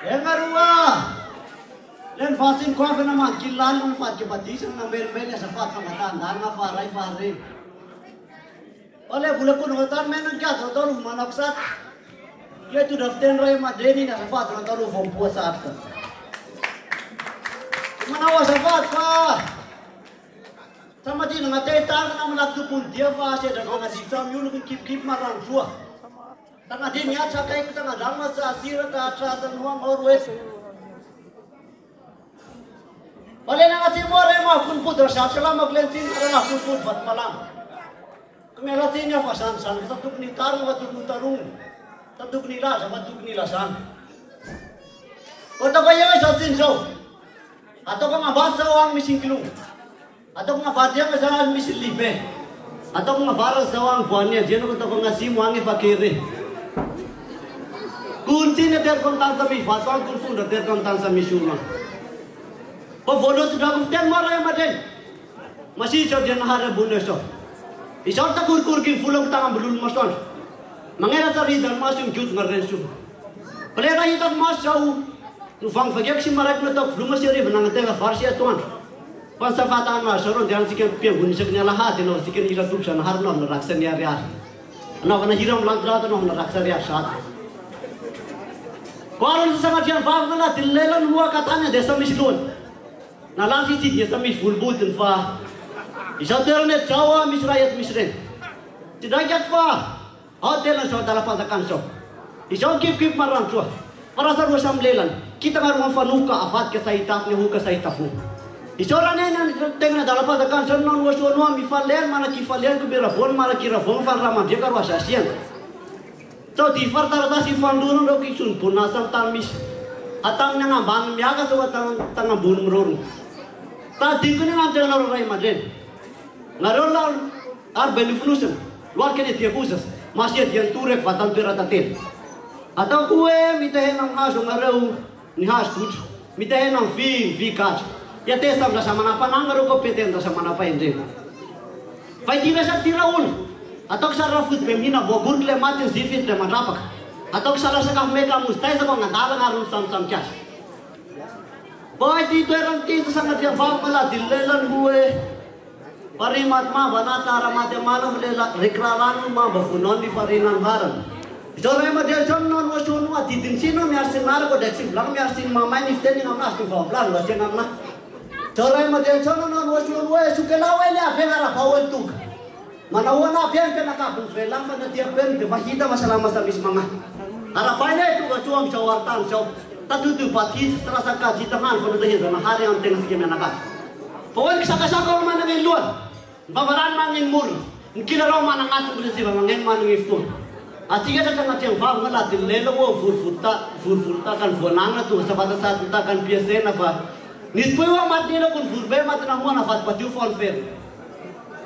Engarua. Len fasin ko fa naman kilan man fat ke patis na mel ya safat ka matandaan nga faray. Ole bule ko ngotan men kya totol manaksat. Ye tu daften ray madeni na safat na tolu vom puasat ka. Manawa safat ka. Sama di nga tetang na malaktu pun dia fa se da nga sisam yun kun kip marang suah. Tanga din ya sakai ku tanga dama sa asira ka atrasan huang orwes. Oleh na ngati mo re ma kun putra sa salam maglentin na kun put bat malam. Kumela tinya fasan san ka tuk ni tarung ka tuk tarung. Tatuk ni la sa tuk ni la san. Kota ka yang sa sin so. Ato ka mabasa wang mising kilung. Ato ka badia ka sa misil libe. Ato ka mabara sa wang buanya jeno ka to ngasi wangi fakire. Kunci ne ter kontan sa mi fatwa kun fun ter kontan sa mi shurma. Po vodo tu dak ten mara maden. Masih jod jan hare buneso. Isor ta kur ki fulong tang bulul mason. Mangera sa ridan masum jut ngaren su. Plera hitat masau. Tu fang fagek si marak no tok fluma seri benang te farsia tuan. Pansa fatan ma soron jan siken pe bunisek nyala hat no siken ila tup san har no raksan ya ria. Na kana hiram langra to no raksan ya sat. Kalau sangat yang faham na dilelan huwa katanya desa mislun. Na lansi ti desa mis fulbut fa. Isa ternet Jawa misrayat misren. Tidak yak fa. Hotel so dala pasakan so. Isa kip marang so. Para sa rosam lelan. Kita ngaruang fanuka afat ke saitat ni huka saitafu. Isa rane na tengna dala pasakan so non waso no mi falen mana ki falen ku berafon mana ki rafon fa ramam je karwa sasian. So di farta si fandun ro ki sun punasam tamis atang nga ban myaga so tang bun mron ta dingune ngam teng ro rai madren ngarol ar beneflusen luar kene tie kusas masih dia turek vatan tera tatel atau kue mitahe nam haso ngarau ni has kut mitahe nam vi kat ya te sam sama napa nangaro ko peten sama napa ende vai tira sa tiraun atau saraf fut pemina bogur le matin sifit le manapak atau salah sekah mereka mustai sama ngadalang arun sam cas boy di tueran ti sangat yang faham malah dilelan gue parimat ma banata ramate malam lela rekralan ma bafunon di parinan baran jore ma del jonnon wasun wa di dinsino mi arsin mar ko deksi blang mi arsin mama ni steni ngamna tu fa blang lo jengamna jore ma del jonnon wasun wa sukelawe le afengara pawel tuk Manawana pian penaka felang pada tiap pen kita masalah mis mama. Harapannya itu kecuam cawartan caw tatu tu pati terasa kaji tangan pada dia sama hari yang tengah sikit menaka. Pokoknya saka mana ngin luar. Babaran mangin mur. Kira ro mana ngatu bersih mangin mana ngiftu. Atiga datang macam faham ngala dilelo wo furfurta kan fonanga tu sabata saat kan biasa nafa. Nispoy wa matino kun furbe matna huwa nafat patu fon fer.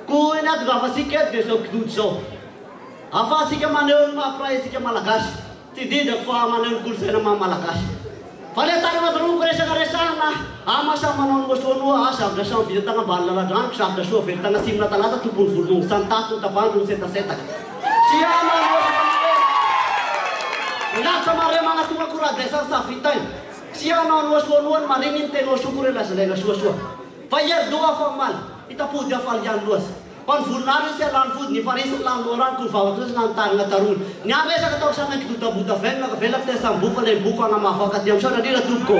Kau nak gapa siket besok duduk. Apa siket mana orang apa siket malakas. Tidak dapat mana kursi nama malakas. Pada tarik matru kerja lah. Amasa mana orang bosonu asal dasar bisa tengah balala dan sah dasar fit tengah simla talata tu pun fulung santat tu tapan tu seta. Siapa nak sama remang tu akurat dasar sah fitain. Siapa orang bosonu maringin teno syukurlah selera suah. Fayar doa formal. Ita puja fal yang luas. Pan funari se lan fut ni faris lan orang ku fawatus nan tan ngatarun. Nyabe sa katok sa nang kita buta fen na velak te sam bufale buko na mafakat yang sa dira tubko.